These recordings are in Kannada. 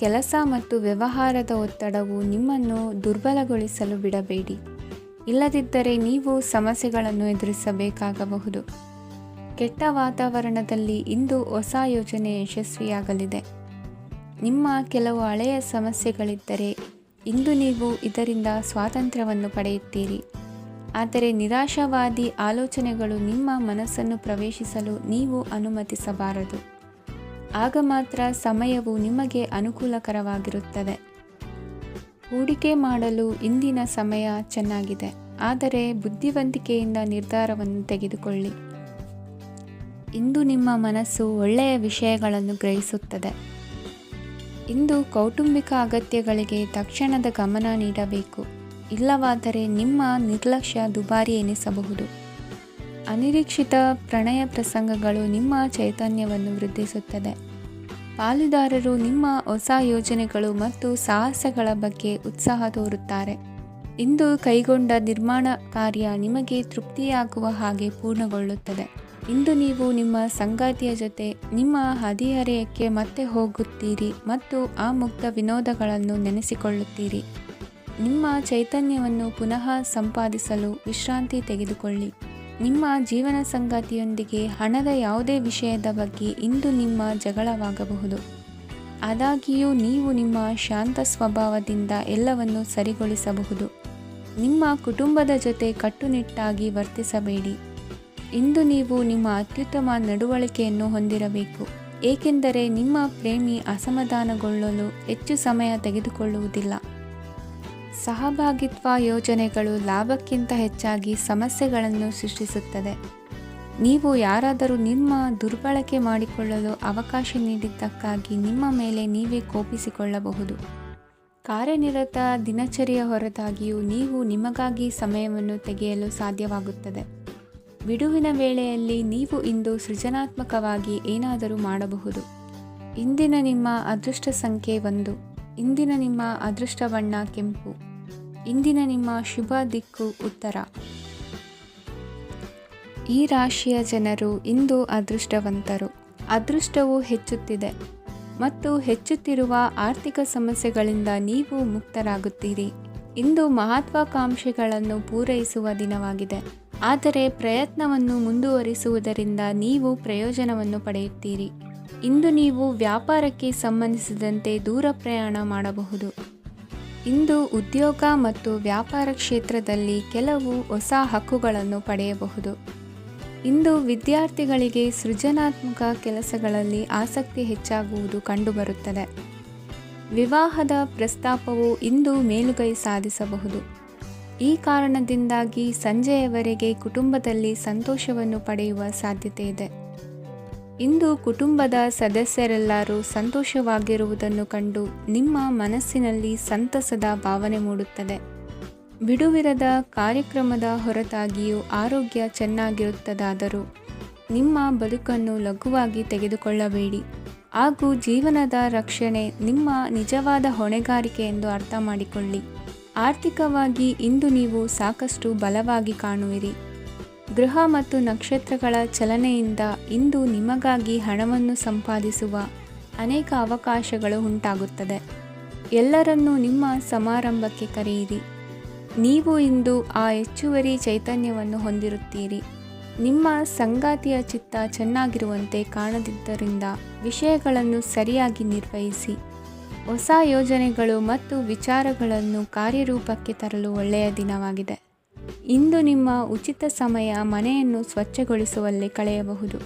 ಕೆಲಸ ಮತ್ತು ವ್ಯವಹಾರದ ಒತ್ತಡವು ನಿಮ್ಮನ್ನು ದುರ್ಬಲಗೊಳಿಸಲು ಬಿಡಬೇಡಿ. ಇಲ್ಲದಿದ್ದರೆ ನೀವು ಸಮಸ್ಯೆಗಳನ್ನು ಎದುರಿಸಬೇಕಾಗಬಹುದು. ಕೆಟ್ಟ ವಾತಾವರಣದಲ್ಲಿ ಇಂದು ಹೊಸ ಯೋಜನೆ ಯಶಸ್ವಿಯಾಗಲಿದೆ. ನಿಮ್ಮ ಕೆಲವು ಹಳೆಯ ಸಮಸ್ಯೆಗಳಿದ್ದರೆ ಇಂದು ನೀವು ಇದರಿಂದ ಸ್ವಾತಂತ್ರ್ಯವನ್ನು ಪಡೆಯುತ್ತೀರಿ. ಆದರೆ ನಿರಾಶಾವಾದಿ ಆಲೋಚನೆಗಳು ನಿಮ್ಮ ಮನಸ್ಸನ್ನು ಪ್ರವೇಶಿಸಲು ನೀವು ಅನುಮತಿಸಬಾರದು. ಆಗ ಮಾತ್ರ ಸಮಯವು ನಿಮಗೆ ಅನುಕೂಲಕರವಾಗಿರುತ್ತದೆ. ಹೂಡಿಕೆ ಮಾಡಲು ಇಂದಿನ ಸಮಯ ಚೆನ್ನಾಗಿದೆ, ಆದರೆ ಬುದ್ಧಿವಂತಿಕೆಯಿಂದ ನಿರ್ಧಾರವನ್ನು ತೆಗೆದುಕೊಳ್ಳಿ. ಇಂದು ನಿಮ್ಮ ಮನಸ್ಸು ಒಳ್ಳೆಯ ವಿಷಯಗಳನ್ನು ಗ್ರಹಿಸುತ್ತದೆ. ಇಂದು ಕೌಟುಂಬಿಕ ಅಗತ್ಯಗಳಿಗೆ ತಕ್ಷಣದ ಗಮನ ನೀಡಬೇಕು. ಇಲ್ಲವಾದರೆ ನಿಮ್ಮ ನಿರ್ಲಕ್ಷ್ಯ ದುಬಾರಿ ಎನಿಸಬಹುದು. ಅನಿರೀಕ್ಷಿತ ಪ್ರಣಯ ಪ್ರಸಂಗಗಳು ನಿಮ್ಮ ಚೈತನ್ಯವನ್ನು ವೃದ್ಧಿಸುತ್ತದೆ. ಪಾಲುದಾರರು ನಿಮ್ಮ ಹೊಸ ಯೋಜನೆಗಳು ಮತ್ತು ಸಾಹಸಗಳ ಬಗ್ಗೆ ಉತ್ಸಾಹ ತೋರುತ್ತಾರೆ. ಇಂದು ಕೈಗೊಂಡ ನಿರ್ಮಾಣ ಕಾರ್ಯ ನಿಮಗೆ ತೃಪ್ತಿಯಾಗುವ ಹಾಗೆ ಪೂರ್ಣಗೊಳ್ಳುತ್ತದೆ. ಇಂದು ನೀವು ನಿಮ್ಮ ಸಂಗಾತಿಯ ಜೊತೆ ನಿಮ್ಮ ಹದಿಹರೆಯಕ್ಕೆ ಮತ್ತೆ ಹೋಗುತ್ತೀರಿ ಮತ್ತು ಆ ಮುಗ್ಧ ವಿನೋದಗಳನ್ನು ನೆನೆಸಿಕೊಳ್ಳುತ್ತೀರಿ. ನಿಮ್ಮ ಚೈತನ್ಯವನ್ನು ಪುನಃ ಸಂಪಾದಿಸಲು ವಿಶ್ರಾಂತಿ ತೆಗೆದುಕೊಳ್ಳಿ. ನಿಮ್ಮ ಜೀವನ ಸಂಗಾತಿಯೊಂದಿಗೆ ಹಣದ ಯಾವುದೇ ವಿಷಯದ ಬಗ್ಗೆ ಇಂದು ನಿಮ್ಮ ಜಗಳವಾಗಬಹುದು. ಆದಾಗ್ಯೂ ನೀವು ನಿಮ್ಮ ಶಾಂತ ಸ್ವಭಾವದಿಂದ ಎಲ್ಲವನ್ನು ಸರಿಗೊಳಿಸಬಹುದು. ನಿಮ್ಮ ಕುಟುಂಬದ ಜೊತೆ ಕಟ್ಟುನಿಟ್ಟಾಗಿ ವರ್ತಿಸಬೇಡಿ. ಇಂದು ನೀವು ನಿಮ್ಮ ಅತ್ಯುತ್ತಮ ನಡವಳಿಕೆಯನ್ನು ಹೊಂದಿರಬೇಕು, ಏಕೆಂದರೆ ನಿಮ್ಮ ಪ್ರೇಮಿ ಅಸಮಾಧಾನಗೊಳ್ಳಲು ಹೆಚ್ಚು ಸಮಯ ತೆಗೆದುಕೊಳ್ಳುವುದಿಲ್ಲ. ಸಹಭಾಗಿತ್ವ ಯೋಜನೆಗಳು ಲಾಭಕ್ಕಿಂತ ಹೆಚ್ಚಾಗಿ ಸಮಸ್ಯೆಗಳನ್ನು ಸೃಷ್ಟಿಸುತ್ತದೆ. ನೀವು ಯಾರಾದರೂ ನಿಮ್ಮ ದುರ್ಬಳಕೆ ಮಾಡಿಕೊಳ್ಳಲು ಅವಕಾಶ ನೀಡಿದ್ದಕ್ಕಾಗಿ ನಿಮ್ಮ ಮೇಲೆ ನೀವೇ ಕೋಪಿಸಿಕೊಳ್ಳಬಹುದು. ಕಾರ್ಯನಿರತ ದಿನಚರಿಯ ಹೊರತಾಗಿಯೂ ನೀವು ನಿಮಗಾಗಿ ಸಮಯವನ್ನು ತೆಗೆಯಲು ಸಾಧ್ಯವಾಗುತ್ತದೆ. ಬಿಡುವಿನ ವೇಳೆಯಲ್ಲಿ ನೀವು ಇಂದು ಸೃಜನಾತ್ಮಕವಾಗಿ ಏನಾದರೂ ಮಾಡಬಹುದು. ಇಂದಿನ ನಿಮ್ಮ ಅದೃಷ್ಟ ಸಂಖ್ಯೆ 1. ಇಂದಿನ ನಿಮ್ಮ ಅದೃಷ್ಟ ಬಣ್ಣ ಕೆಂಪು. ಇಂದಿನ ನಿಮ್ಮ ಶುಭ ದಿಕ್ಕು ಉತ್ತರ. ಈ ರಾಶಿಯ ಜನರು ಇಂದು ಅದೃಷ್ಟವಂತರು. ಅದೃಷ್ಟವು ಹೆಚ್ಚುತ್ತಿದೆ ಮತ್ತು ಹೆಚ್ಚುತ್ತಿರುವ ಆರ್ಥಿಕ ಸಮಸ್ಯೆಗಳಿಂದ ನೀವು ಮುಕ್ತರಾಗುತ್ತೀರಿ. ಇಂದು ಮಹತ್ವಾಕಾಂಕ್ಷೆಗಳನ್ನು ಪೂರೈಸುವ ದಿನವಾಗಿದೆ, ಆದರೆ ಪ್ರಯತ್ನವನ್ನು ಮುಂದುವರಿಸುವುದರಿಂದ ನೀವು ಪ್ರಯೋಜನವನ್ನು ಪಡೆಯುತ್ತೀರಿ. ಇಂದು ನೀವು ವ್ಯಾಪಾರಕ್ಕೆ ಸಂಬಂಧಿಸಿದಂತೆ ದೂರ ಪ್ರಯಾಣ ಮಾಡಬಹುದು. ಇಂದು ಉದ್ಯೋಗ ಮತ್ತು ವ್ಯಾಪಾರ ಕ್ಷೇತ್ರದಲ್ಲಿ ಕೆಲವು ಹೊಸ ಹಕ್ಕುಗಳನ್ನು ಪಡೆಯಬಹುದು. ಇಂದು ವಿದ್ಯಾರ್ಥಿಗಳಿಗೆ ಸೃಜನಾತ್ಮಕ ಕೆಲಸಗಳಲ್ಲಿ ಆಸಕ್ತಿ ಹೆಚ್ಚಾಗುವುದು ಕಂಡುಬರುತ್ತದೆ. ವಿವಾಹದ ಪ್ರಸ್ತಾಪವು ಇಂದು ಮೇಲುಗೈ ಸಾಧಿಸಬಹುದು. ಈ ಕಾರಣದಿಂದಾಗಿ ಸಂಜೆಯವರೆಗೆ ಕುಟುಂಬದಲ್ಲಿ ಸಂತೋಷವನ್ನು ಪಡೆಯುವ ಸಾಧ್ಯತೆ ಇದೆ. ಇಂದು ಕುಟುಂಬದ ಸದಸ್ಯರೆಲ್ಲರೂ ಸಂತೋಷವಾಗಿರುವುದನ್ನು ಕಂಡು ನಿಮ್ಮ ಮನಸ್ಸಿನಲ್ಲಿ ಸಂತಸದ ಭಾವನೆ ಮೂಡುತ್ತದೆ. ಬಿಡುವಿರದ ಕಾರ್ಯಕ್ರಮದ ಹೊರತಾಗಿಯೂ ಆರೋಗ್ಯ ಚೆನ್ನಾಗಿರುತ್ತದಾದರೂ ನಿಮ್ಮ ಬದುಕನ್ನು ಲಘುವಾಗಿ ತೆಗೆದುಕೊಳ್ಳಬೇಡಿ ಹಾಗೂ ಜೀವನದ ರಕ್ಷಣೆ ನಿಮ್ಮ ನಿಜವಾದ ಹೊಣೆಗಾರಿಕೆ ಎಂದು ಅರ್ಥ ಮಾಡಿಕೊಳ್ಳಿ. ಆರ್ಥಿಕವಾಗಿ ಇಂದು ನೀವು ಸಾಕಷ್ಟು ಬಲವಾಗಿ ಕಾಣುವಿರಿ. ಗ್ರಹ ಮತ್ತು ನಕ್ಷತ್ರಗಳ ಚಲನೆಯಿಂದ ಇಂದು ನಿಮಗಾಗಿ ಹಣವನ್ನು ಸಂಪಾದಿಸುವ ಅನೇಕ ಅವಕಾಶಗಳು ಉಂಟಾಗುತ್ತದೆ. ಎಲ್ಲರನ್ನೂ ನಿಮ್ಮ ಸಮಾರಂಭಕ್ಕೆ ಕರೆಯಿರಿ. ನೀವು ಇಂದು ಆ ಹೆಚ್ಚುವರಿ ಚೈತನ್ಯವನ್ನು ಹೊಂದಿರುತ್ತೀರಿ. ನಿಮ್ಮ ಸಂಗಾತಿಯ ಚಿತ್ತ ಚೆನ್ನಾಗಿರುವಂತೆ ಕಾಣದಿದ್ದರಿಂದ ವಿಷಯಗಳನ್ನು ಸರಿಯಾಗಿ ನಿರ್ವಹಿಸಿ. ಹೊಸ ಯೋಜನೆಗಳು ಮತ್ತು ವಿಚಾರಗಳನ್ನು ಕಾರ್ಯರೂಪಕ್ಕೆ ತರಲು ಒಳ್ಳೆಯ ದಿನವಾಗಿದೆ. ಇಂದು ನಿಮ್ಮ ಉಚಿತ ಸಮಯ ಮನೆಯನ್ನು ಸ್ವಚ್ಛಗೊಳಿಸುವಲ್ಲಿ ಕಳೆಯಬಹುದು.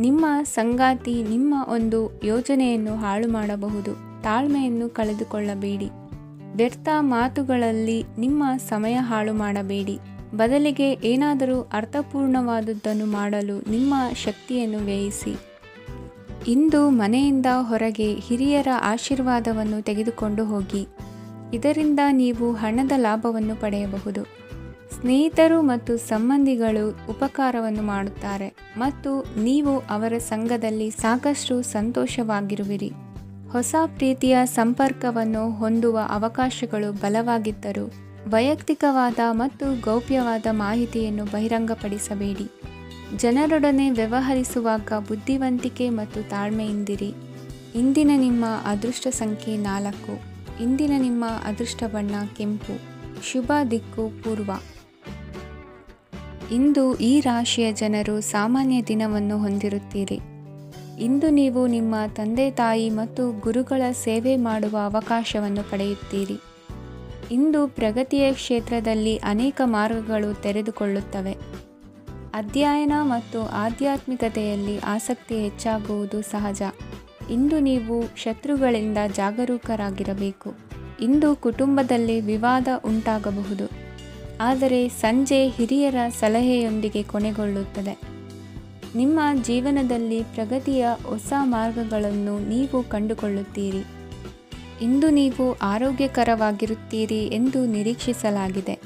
ನಿಮ್ಮ ಸಂಗಾತಿ ನಿಮ್ಮ ಒಂದು ಯೋಜನೆಯನ್ನು ಹಾಳು ಮಾಡಬಹುದು. ತಾಳ್ಮೆಯನ್ನು ಕಳೆದುಕೊಳ್ಳಬೇಡಿ. ವ್ಯರ್ಥ ಮಾತುಗಳಲ್ಲಿ ನಿಮ್ಮ ಸಮಯ ಹಾಳು ಮಾಡಬೇಡಿ. ಬದಲಿಗೆ ಏನಾದರೂ ಅರ್ಥಪೂರ್ಣವಾದುದನ್ನು ಮಾಡಲು ನಿಮ್ಮ ಶಕ್ತಿಯನ್ನು ವ್ಯಯಿಸಿ. ಇಂದು ಮನೆಯಿಂದ ಹೊರಗೆ ಹಿರಿಯರ ಆಶೀರ್ವಾದವನ್ನು ತೆಗೆದುಕೊಂಡು ಹೋಗಿ. ಇದರಿಂದ ನೀವು ಹಣದ ಲಾಭವನ್ನು ಪಡೆಯಬಹುದು. ಸ್ನೇಹಿತರು ಮತ್ತು ಸಂಬಂಧಿಗಳು ಉಪಕಾರವನ್ನು ಮಾಡುತ್ತಾರೆ ಮತ್ತು ನೀವು ಅವರ ಸಂಘದಲ್ಲಿ ಸಾಕಷ್ಟು ಸಂತೋಷವಾಗಿರುವಿರಿ. ಹೊಸ ಪ್ರೀತಿಯ ಸಂಪರ್ಕವನ್ನು ಹೊಂದುವ ಅವಕಾಶಗಳು ಬಲವಾಗಿದ್ದರೂ ವೈಯಕ್ತಿಕವಾದ ಮತ್ತು ಗೌಪ್ಯವಾದ ಮಾಹಿತಿಯನ್ನು ಬಹಿರಂಗಪಡಿಸಬೇಡಿ. ಜನರೊಡನೆ ವ್ಯವಹರಿಸುವಾಗ ಬುದ್ಧಿವಂತಿಕೆ ಮತ್ತು ತಾಳ್ಮೆಯಿಂದಿರಿ. ಇಂದಿನ ನಿಮ್ಮ ಅದೃಷ್ಟ ಸಂಖ್ಯೆ 4. ಇಂದಿನ ನಿಮ್ಮ ಅದೃಷ್ಟ ಬಣ್ಣ ಕೆಂಪು. ಶುಭ ದಿಕ್ಕು ಪೂರ್ವ. ಇಂದು ಈ ರಾಶಿಯ ಜನರು ಸಾಮಾನ್ಯ ದಿನವನ್ನು ಹೊಂದಿರುತ್ತೀರಿ. ಇಂದು ನೀವು ನಿಮ್ಮ ತಂದೆ ತಾಯಿ ಮತ್ತು ಗುರುಗಳ ಸೇವೆ ಮಾಡುವ ಅವಕಾಶವನ್ನು ಪಡೆಯುತ್ತೀರಿ. ಇಂದು ಪ್ರಗತಿಯ ಕ್ಷೇತ್ರದಲ್ಲಿ ಅನೇಕ ಮಾರ್ಗಗಳು ತೆರೆದುಕೊಳ್ಳುತ್ತವೆ. ಅಧ್ಯಯನ ಮತ್ತು ಆಧ್ಯಾತ್ಮಿಕತೆಯಲ್ಲಿ ಆಸಕ್ತಿ ಹೆಚ್ಚಾಗುವುದು ಸಹಜ. ಇಂದು ನೀವು ಶತ್ರುಗಳಿಂದ ಜಾಗರೂಕರಾಗಿರಬೇಕು. ಇಂದು ಕುಟುಂಬದಲ್ಲಿ ವಿವಾದ ಉಂಟಾಗಬಹುದು, ಆದರೆ ಸಂಜೆ ಹಿರಿಯರ ಸಲಹೆಯೊಂದಿಗೆ ಕೊನೆಗೊಳ್ಳುತ್ತದೆ. ನಿಮ್ಮ ಜೀವನದಲ್ಲಿ ಪ್ರಗತಿಯ ಹೊಸ ಮಾರ್ಗಗಳನ್ನು ನೀವು ಕಂಡುಕೊಳ್ಳುತ್ತೀರಿ. ಇಂದು ನೀವು ಆರೋಗ್ಯಕರವಾಗಿರುತ್ತೀರಿ ಎಂದು ನಿರೀಕ್ಷಿಸಲಾಗಿದೆ.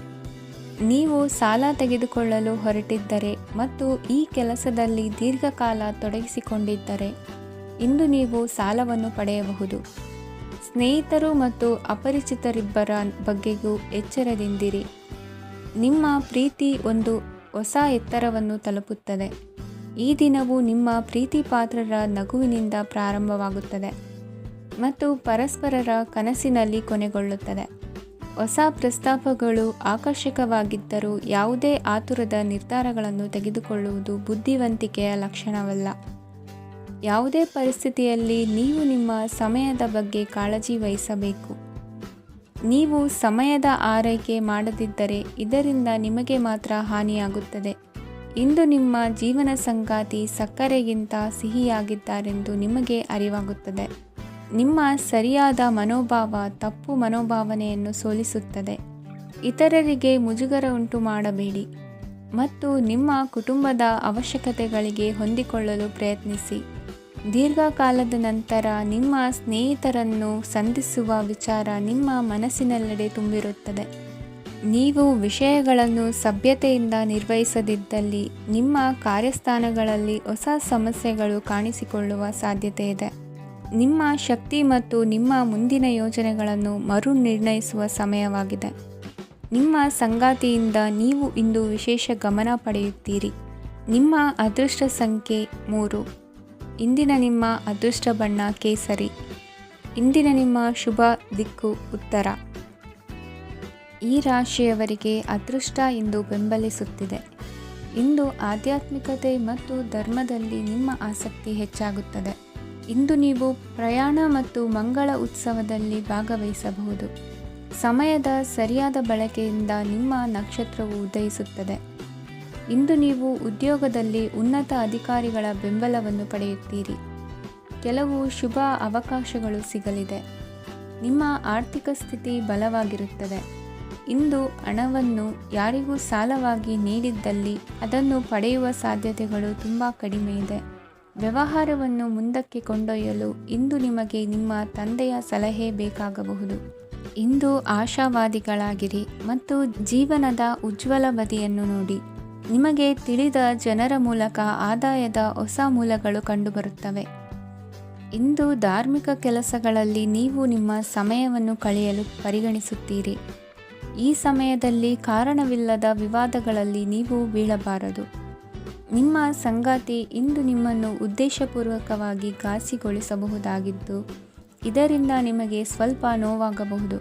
ನೀವು ಸಾಲ ತೆಗೆದುಕೊಳ್ಳಲು ಹೊರಟಿದ್ದರೆ ಮತ್ತು ಈ ಕೆಲಸದಲ್ಲಿ ದೀರ್ಘಕಾಲ ತೊಡಗಿಸಿಕೊಂಡಿದ್ದರೆ ಇಂದು ನೀವು ಸಾಲವನ್ನು ಪಡೆಯಬಹುದು. ಸ್ನೇಹಿತರು ಮತ್ತು ಅಪರಿಚಿತರಿಬ್ಬರ ಬಗ್ಗೆಯೂ ಎಚ್ಚರದಿಂದಿರಿ. ನಿಮ್ಮ ಪ್ರೀತಿ ಒಂದು ಹೊಸ ಎತ್ತರವನ್ನು ತಲುಪುತ್ತದೆ. ಈ ದಿನವು ನಿಮ್ಮ ಪ್ರೀತಿ ಪಾತ್ರರ ನಗುವಿನಿಂದ ಪ್ರಾರಂಭವಾಗುತ್ತದೆ ಮತ್ತು ಪರಸ್ಪರರ ಕನಸಿನಲ್ಲಿ ಕೊನೆಗೊಳ್ಳುತ್ತದೆ. ಹೊಸ ಪ್ರಸ್ತಾಪಗಳು ಆಕರ್ಷಕವಾಗಿದ್ದರೂ ಯಾವುದೇ ಆತುರದ ನಿರ್ಧಾರಗಳನ್ನು ತೆಗೆದುಕೊಳ್ಳುವುದು ಬುದ್ಧಿವಂತಿಕೆಯ ಲಕ್ಷಣವಲ್ಲ. ಯಾವುದೇ ಪರಿಸ್ಥಿತಿಯಲ್ಲಿ ನೀವು ನಿಮ್ಮ ಸಮಯದ ಬಗ್ಗೆ ಕಾಳಜಿ ವಹಿಸಬೇಕು. ನೀವು ಸಮಯದ ಆರೈಕೆ ಮಾಡದಿದ್ದರೆ ಇದರಿಂದ ನಿಮಗೆ ಮಾತ್ರ ಹಾನಿಯಾಗುತ್ತದೆ. ಇಂದು ನಿಮ್ಮ ಜೀವನ ಸಂಗಾತಿ ಸಕ್ಕರೆಗಿಂತ ಸಿಹಿಯಾಗಿದ್ದಾರೆಂದು ನಿಮಗೆ ಅರಿವಾಗುತ್ತದೆ. ನಿಮ್ಮ ಸರಿಯಾದ ಮನೋಭಾವ ತಪ್ಪು ಮನೋಭಾವನೆಯನ್ನು ಸೋಲಿಸುತ್ತದೆ. ಇತರರಿಗೆ ಮುಜುಗರ ಉಂಟು ಮಾಡಬೇಡಿ ಮತ್ತು ನಿಮ್ಮ ಕುಟುಂಬದ ಅವಶ್ಯಕತೆಗಳಿಗೆ ಹೊಂದಿಕೊಳ್ಳಲು ಪ್ರಯತ್ನಿಸಿ. ದೀರ್ಘಕಾಲದ ನಂತರ ನಿಮ್ಮ ಸ್ನೇಹಿತರನ್ನು ಸಂಧಿಸುವ ವಿಚಾರ ನಿಮ್ಮ ಮನಸ್ಸಿನೆಲ್ಲೆಡೆ ತುಂಬಿರುತ್ತದೆ. ನೀವು ವಿಷಯಗಳನ್ನು ಸಭ್ಯತೆಯಿಂದ ನಿರ್ವಹಿಸದಿದ್ದಲ್ಲಿ ನಿಮ್ಮ ಕಾರ್ಯಸ್ಥಾನಗಳಲ್ಲಿ ಹೊಸ ಸಮಸ್ಯೆಗಳು ಕಾಣಿಸಿಕೊಳ್ಳುವ ಸಾಧ್ಯತೆ ಇದೆ. ನಿಮ್ಮ ಶಕ್ತಿ ಮತ್ತು ನಿಮ್ಮ ಮುಂದಿನ ಯೋಜನೆಗಳನ್ನು ಮರು ನಿರ್ಣಯಿಸುವ ಸಮಯವಾಗಿದೆ. ನಿಮ್ಮ ಸಂಗಾತಿಯಿಂದ ನೀವು ಇಂದು ವಿಶೇಷ ಗಮನ ಪಡೆಯುತ್ತೀರಿ. ನಿಮ್ಮ ಅದೃಷ್ಟ ಸಂಖ್ಯೆ 3. ಇಂದಿನ ನಿಮ್ಮ ಅದೃಷ್ಟ ಬಣ್ಣ ಕೇಸರಿ. ಇಂದಿನ ನಿಮ್ಮ ಶುಭ ದಿಕ್ಕು ಉತ್ತರ. ಈ ರಾಶಿಯವರಿಗೆ ಅದೃಷ್ಟ ಇಂದು ಬೆಂಬಲಿಸುತ್ತಿದೆ. ಇಂದು ಆಧ್ಯಾತ್ಮಿಕತೆ ಮತ್ತು ಧರ್ಮದಲ್ಲಿ ನಿಮ್ಮ ಆಸಕ್ತಿ ಹೆಚ್ಚಾಗುತ್ತದೆ. ಇಂದು ನೀವು ಪ್ರಯಾಣ ಮತ್ತು ಮಂಗಳ ಉತ್ಸವದಲ್ಲಿ ಭಾಗವಹಿಸಬಹುದು. ಸಮಯದ ಸರಿಯಾದ ಬಳಕೆಯಿಂದ ನಿಮ್ಮ ನಕ್ಷತ್ರವು ಉದಯಿಸುತ್ತದೆ. ಇಂದು ನೀವು ಉದ್ಯೋಗದಲ್ಲಿ ಉನ್ನತ ಅಧಿಕಾರಿಗಳ ಬೆಂಬಲವನ್ನು ಪಡೆಯುತ್ತೀರಿ. ಕೆಲವು ಶುಭ ಅವಕಾಶಗಳು ಸಿಗಲಿದೆ. ನಿಮ್ಮ ಆರ್ಥಿಕ ಸ್ಥಿತಿ ಬಲವಾಗಿರುತ್ತದೆ. ಇಂದು ಹಣವನ್ನು ಯಾರಿಗೂ ಸಾಲವಾಗಿ ನೀಡಿದ್ದಲ್ಲಿ ಅದನ್ನು ಪಡೆಯುವ ಸಾಧ್ಯತೆಗಳು ತುಂಬ ಕಡಿಮೆ ಇದೆ. ವ್ಯವಹಾರವನ್ನು ಮುಂದಕ್ಕೆ ಕೊಂಡೊಯ್ಯಲು ಇಂದು ನಿಮಗೆ ನಿಮ್ಮ ತಂದೆಯ ಸಲಹೆ ಬೇಕಾಗಬಹುದು. ಇಂದು ಆಶಾವಾದಿಗಳಾಗಿರಿ ಮತ್ತು ಜೀವನದ ಉಜ್ವಲ ಬದಿಯನ್ನು ನೋಡಿ. ನಿಮಗೆ ತಿಳಿದ ಜನರ ಮೂಲಕ ಆದಾಯದ ಹೊಸ ಮೂಲಗಳು ಕಂಡುಬರುತ್ತವೆ. ಇಂದು ಧಾರ್ಮಿಕ ಕೆಲಸಗಳಲ್ಲಿ ನೀವು ನಿಮ್ಮ ಸಮಯವನ್ನು ಕಳೆಯಲು ಪರಿಗಣಿಸುತ್ತೀರಿ. ಈ ಸಮಯದಲ್ಲಿ ಕಾರಣವಿಲ್ಲದ ವಿವಾದಗಳಲ್ಲಿ ನೀವು ಬೀಳಬಾರದು. ನಿಮ್ಮ ಸಂಗಾತಿ ಇಂದು ನಿಮ್ಮನ್ನು ಉದ್ದೇಶಪೂರ್ವಕವಾಗಿ ಘಾಸಿಗೊಳಿಸಬಹುದಾಗಿದ್ದು ಇದರಿಂದ ನಿಮಗೆ ಸ್ವಲ್ಪ ನೋವಾಗಬಹುದು.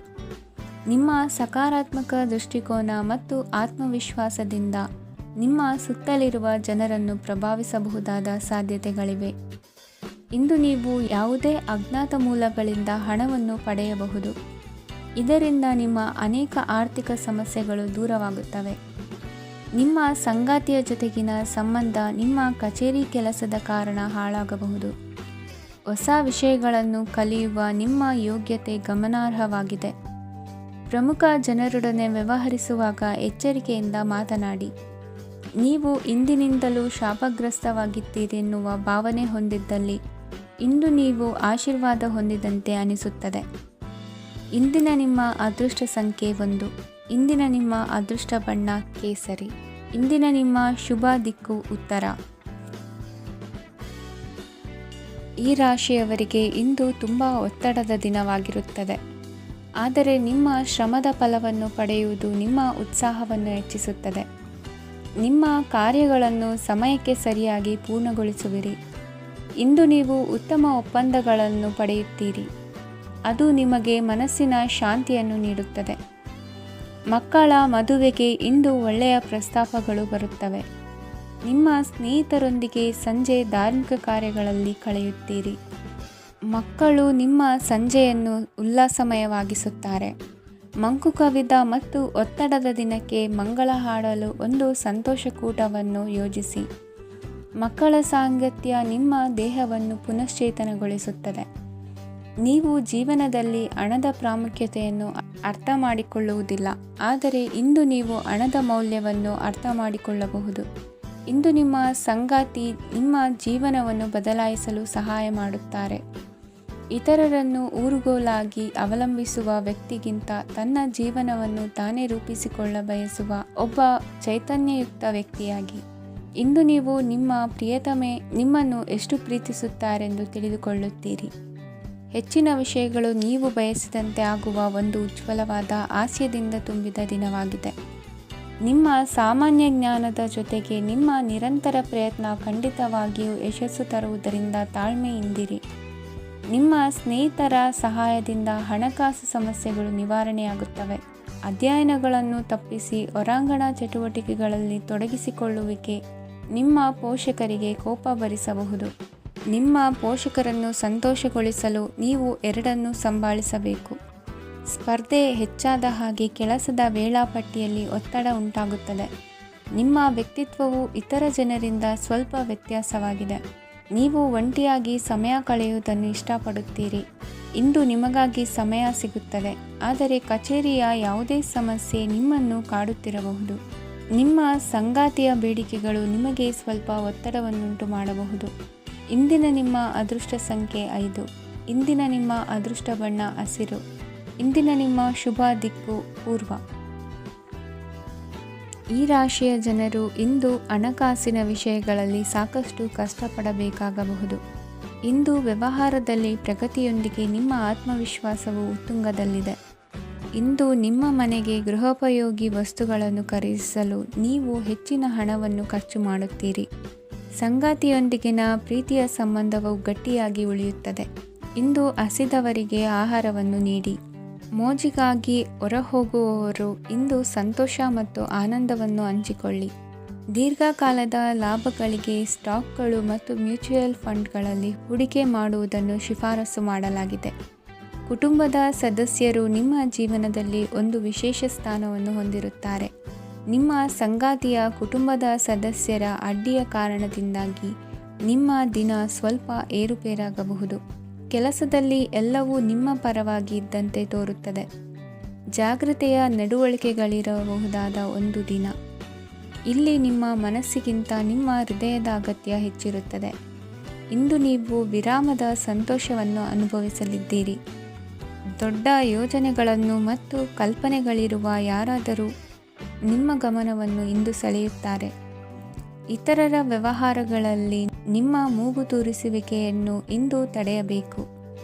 ನಿಮ್ಮ ಸಕಾರಾತ್ಮಕ ದೃಷ್ಟಿಕೋನ ಮತ್ತು ಆತ್ಮವಿಶ್ವಾಸದಿಂದ ನಿಮ್ಮ ಸುತ್ತಲಿರುವ ಜನರನ್ನು ಪ್ರಭಾವಿಸಬಹುದಾದ ಸಾಧ್ಯತೆಗಳಿವೆ. ಇಂದು ನೀವು ಯಾವುದೇ ಅಜ್ಞಾತ ಮೂಲಗಳಿಂದ ಹಣವನ್ನು ಪಡೆಯಬಹುದು. ಇದರಿಂದ ನಿಮ್ಮ ಅನೇಕ ಆರ್ಥಿಕ ಸಮಸ್ಯೆಗಳು ದೂರವಾಗುತ್ತವೆ. ನಿಮ್ಮ ಸಂಗಾತಿಯ ಜೊತೆಗಿನ ಸಂಬಂಧ ನಿಮ್ಮ ಕಚೇರಿ ಕೆಲಸದ ಕಾರಣ ಹಾಳಾಗಬಹುದು. ಹೊಸ ವಿಷಯಗಳನ್ನು ಕಲಿಯುವ ನಿಮ್ಮ ಯೋಗ್ಯತೆ ಗಮನಾರ್ಹವಾಗಿದೆ. ಪ್ರಮುಖ ಜನರೊಡನೆ ವ್ಯವಹರಿಸುವಾಗ ಎಚ್ಚರಿಕೆಯಿಂದ ಮಾತನಾಡಿ. ನೀವು ಇಂದಿನಿಂದಲೂ ಶಾಪಗ್ರಸ್ತವಾಗಿದ್ದೀರೆನ್ನುವ ಭಾವನೆ ಹೊಂದಿದ್ದಲ್ಲಿ ಇಂದು ನೀವು ಆಶೀರ್ವಾದ ಹೊಂದಿದಂತೆ ಅನಿಸುತ್ತದೆ. ಇಂದಿನ ನಿಮ್ಮ ಅದೃಷ್ಟ ಸಂಖ್ಯೆ 1. ಇಂದಿನ ನಿಮ್ಮ ಅದೃಷ್ಟ ಬಣ್ಣ ಕೇಸರಿ. ಇಂದಿನ ನಿಮ್ಮ ಶುಭ ದಿಕ್ಕು ಉತ್ತರ. ಈ ರಾಶಿಯವರಿಗೆ ಇಂದು ತುಂಬ ಒತ್ತಡದ ದಿನವಾಗಿರುತ್ತದೆ. ಆದರೆ ನಿಮ್ಮ ಶ್ರಮದ ಫಲವನ್ನು ಪಡೆಯುವುದು ನಿಮ್ಮ ಉತ್ಸಾಹವನ್ನು ಹೆಚ್ಚಿಸುತ್ತದೆ. ನಿಮ್ಮ ಕಾರ್ಯಗಳನ್ನು ಸಮಯಕ್ಕೆ ಸರಿಯಾಗಿ ಪೂರ್ಣಗೊಳಿಸುವಿರಿ. ಇಂದು ನೀವು ಉತ್ತಮ ಒಪ್ಪಂದಗಳನ್ನು ಪಡೆಯುತ್ತೀರಿ. ಅದು ನಿಮಗೆ ಮನಸ್ಸಿನ ಶಾಂತಿಯನ್ನು ನೀಡುತ್ತದೆ. ಮಕ್ಕಳ ಮದುವೆಗೆ ಇಂದು ಒಳ್ಳೆಯ ಪ್ರಸ್ತಾಪಗಳು ಬರುತ್ತವೆ. ನಿಮ್ಮ ಸ್ನೇಹಿತರೊಂದಿಗೆ ಸಂಜೆ ಧಾರ್ಮಿಕ ಕಾರ್ಯಗಳಲ್ಲಿ ಕಳೆಯುತ್ತೀರಿ. ಮಕ್ಕಳು ನಿಮ್ಮ ಸಂಜೆಯನ್ನು ಉಲ್ಲಾಸಮಯವಾಗಿಸುತ್ತಾರೆ. ಮಂಕು ಕವಿದ ಮತ್ತು ಒತ್ತಡದ ದಿನಕ್ಕೆ ಮಂಗಳ ಹಾಡಲು ಒಂದು ಸಂತೋಷಕೂಟವನ್ನು ಯೋಜಿಸಿ. ಮಕ್ಕಳ ಸಾಂಗತ್ಯ ನಿಮ್ಮ ದೇಹವನ್ನು ಪುನಶ್ಚೇತನಗೊಳಿಸುತ್ತದೆ. ನೀವು ಜೀವನದಲ್ಲಿ ಹಣದ ಪ್ರಾಮುಖ್ಯತೆಯನ್ನು ಅರ್ಥ ಮಾಡಿಕೊಳ್ಳುವುದಿಲ್ಲ, ಆದರೆ ಇಂದು ನೀವು ಹಣದ ಮೌಲ್ಯವನ್ನು ಅರ್ಥ ಮಾಡಿಕೊಳ್ಳಬಹುದು. ಇಂದು ನಿಮ್ಮ ಸಂಗಾತಿ ನಿಮ್ಮ ಜೀವನವನ್ನು ಬದಲಾಯಿಸಲು ಸಹಾಯ ಮಾಡುತ್ತಾರೆ. ಇತರರನ್ನು ಊರುಗೋಲಾಗಿ ಅವಲಂಬಿಸುವ ವ್ಯಕ್ತಿಗಿಂತ ತನ್ನ ಜೀವನವನ್ನು ತಾನೇ ರೂಪಿಸಿಕೊಳ್ಳ ಬಯಸುವ ಒಬ್ಬ ಚೈತನ್ಯಯುಕ್ತ ವ್ಯಕ್ತಿಯಾಗಿ. ಇಂದು ನೀವು ನಿಮ್ಮ ಪ್ರಿಯತಮೆ ನಿಮ್ಮನ್ನು ಎಷ್ಟು ಪ್ರೀತಿಸುತ್ತಾರೆಂದು ತಿಳಿದುಕೊಳ್ಳುತ್ತೀರಿ. ಹೆಚ್ಚಿನ ವಿಷಯಗಳು ನೀವು ಬಯಸಿದಂತೆ ಆಗುವ ಒಂದು ಉಜ್ವಲವಾದ ಹಾಸ್ಯದಿಂದ ತುಂಬಿದ ದಿನವಾಗಿದೆ. ನಿಮ್ಮ ಸಾಮಾನ್ಯ ಜ್ಞಾನದ ಜೊತೆಗೆ ನಿಮ್ಮ ನಿರಂತರ ಪ್ರಯತ್ನ ಖಂಡಿತವಾಗಿಯೂ ಯಶಸ್ಸು ತರುವುದರಿಂದ ತಾಳ್ಮೆಯಿಂದಿರಿ. ನಿಮ್ಮ ಸ್ನೇಹಿತರ ಸಹಾಯದಿಂದ ಹಣಕಾಸು ಸಮಸ್ಯೆಗಳು ನಿವಾರಣೆಯಾಗುತ್ತವೆ. ಅಧ್ಯಯನಗಳನ್ನು ತಪ್ಪಿಸಿ ಹೊರಾಂಗಣ ಚಟುವಟಿಕೆಗಳಲ್ಲಿ ತೊಡಗಿಸಿಕೊಳ್ಳುವಿಕೆ ನಿಮ್ಮ ಪೋಷಕರಿಗೆ ಕೋಪ ಭರಿಸಬಹುದು. ನಿಮ್ಮ ಪೋಷಕರನ್ನು ಸಂತೋಷಗೊಳಿಸಲು ನೀವು ಎರಡನ್ನೂ ಸಂಭಾಳಿಸಬೇಕು. ಸ್ಪರ್ಧೆ ಹೆಚ್ಚಾದ ಹಾಗೆ ಕೆಲಸದ ವೇಳಾಪಟ್ಟಿಯಲ್ಲಿ ಒತ್ತಡ ಉಂಟಾಗುತ್ತದೆ. ನಿಮ್ಮ ವ್ಯಕ್ತಿತ್ವವು ಇತರ ಜನರಿಂದ ಸ್ವಲ್ಪ ವ್ಯತ್ಯಾಸವಾಗಿದೆ. ನೀವು ಒಂಟಿಯಾಗಿ ಸಮಯ ಕಳೆಯುವುದನ್ನು ಇಷ್ಟಪಡುತ್ತೀರಿ. ಇಂದು ನಿಮಗಾಗಿ ಸಮಯ ಸಿಗುತ್ತದೆ, ಆದರೆ ಕಚೇರಿಯ ಯಾವುದೇ ಸಮಸ್ಯೆ ನಿಮ್ಮನ್ನು ಕಾಡುತ್ತಿರಬಹುದು. ನಿಮ್ಮ ಸಂಗಾತಿಯ ಬೇಡಿಕೆಗಳು ನಿಮಗೆ ಸ್ವಲ್ಪ ಒತ್ತಡವನ್ನುಂಟು ಮಾಡಬಹುದು. ಇಂದಿನ ನಿಮ್ಮ ಅದೃಷ್ಟ ಸಂಖ್ಯೆ 5. ಇಂದಿನ ನಿಮ್ಮ ಅದೃಷ್ಟ ಬಣ್ಣ ಹಸಿರು. ಇಂದಿನ ನಿಮ್ಮ ಶುಭ ದಿಕ್ಕು ಪೂರ್ವ. ಈ ರಾಶಿಯ ಜನರು ಇಂದು ಹಣಕಾಸಿನ ವಿಷಯಗಳಲ್ಲಿ ಸಾಕಷ್ಟು ಕಷ್ಟಪಡಬೇಕಾಗಬಹುದು. ಇಂದು ವ್ಯವಹಾರದಲ್ಲಿ ಪ್ರಗತಿಯೊಂದಿಗೆ ನಿಮ್ಮ ಆತ್ಮವಿಶ್ವಾಸವು ಉತ್ತುಂಗದಲ್ಲಿದೆ. ಇಂದು ನಿಮ್ಮ ಮನೆಗೆ ಗೃಹೋಪಯೋಗಿ ವಸ್ತುಗಳನ್ನು ಖರೀದಿಸಲು ನೀವು ಹೆಚ್ಚಿನ ಹಣವನ್ನು ಖರ್ಚು ಮಾಡುತ್ತೀರಿ. ಸಂಗಾತಿಯೊಂದಿಗಿನ ಪ್ರೀತಿಯ ಸಂಬಂಧವು ಗಟ್ಟಿಯಾಗಿ ಉಳಿಯುತ್ತದೆ. ಇಂದು ಹಸಿದವರಿಗೆ ಆಹಾರವನ್ನು ನೀಡಿ. ಮೋಜಿಗಾಗಿ ಹೊರಹೋಗುವವರು ಇಂದು ಸಂತೋಷ ಮತ್ತು ಆನಂದವನ್ನು ಹಂಚಿಕೊಳ್ಳಿ. ದೀರ್ಘಕಾಲದ ಲಾಭಗಳಿಗೆ ಸ್ಟಾಕ್ಗಳು ಮತ್ತು ಮ್ಯೂಚುವಲ್ ಫಂಡ್ಗಳಲ್ಲಿ ಹೂಡಿಕೆ ಮಾಡುವುದನ್ನು ಶಿಫಾರಸು ಮಾಡಲಾಗಿದೆ. ಕುಟುಂಬದ ಸದಸ್ಯರು ನಿಮ್ಮ ಜೀವನದಲ್ಲಿ ಒಂದು ವಿಶೇಷ ಸ್ಥಾನವನ್ನು ಹೊಂದಿರುತ್ತಾರೆ. ನಿಮ್ಮ ಸಂಗಾತಿಯ ಕುಟುಂಬದ ಸದಸ್ಯರ ಅಡ್ಡಿಯ ಕಾರಣದಿಂದಾಗಿ ನಿಮ್ಮ ದಿನ ಸ್ವಲ್ಪ ಏರುಪೇರಾಗಬಹುದು. ಕೆಲಸದಲ್ಲಿ ಎಲ್ಲವೂ ನಿಮ್ಮ ಪರವಾಗಿ ಇದ್ದಂತೆ ತೋರುತ್ತದೆ. ಜಾಗ್ರತೆಯ ನಡವಳಿಕೆಗಳಿರಬಹುದಾದ ಒಂದು ದಿನ. ಇಲ್ಲಿ ನಿಮ್ಮ ಮನಸ್ಸಿಗಿಂತ ನಿಮ್ಮ ಹೃದಯದ ಅಗತ್ಯ ಹೆಚ್ಚಿರುತ್ತದೆ. ಇಂದು ನೀವು ವಿರಾಮದ ಸಂತೋಷವನ್ನು ಅನುಭವಿಸಲಿದ್ದೀರಿ. ದೊಡ್ಡ ಯೋಜನೆಗಳನ್ನು ಮತ್ತು ಕಲ್ಪನೆಗಳಿರುವ ಯಾರಾದರೂ ನಿಮ್ಮ ಗಮನವನ್ನು ಇಂದು ಸೆಳೆಯುತ್ತಾರೆ. ಇತರರ ವ್ಯವಹಾರಗಳಲ್ಲಿ ನಿಮ್ಮ ಮೂಗು ತೂರಿಸುವಿಕೆಯನ್ನು ಇಂದು ತಡೆಯಬೇಕು.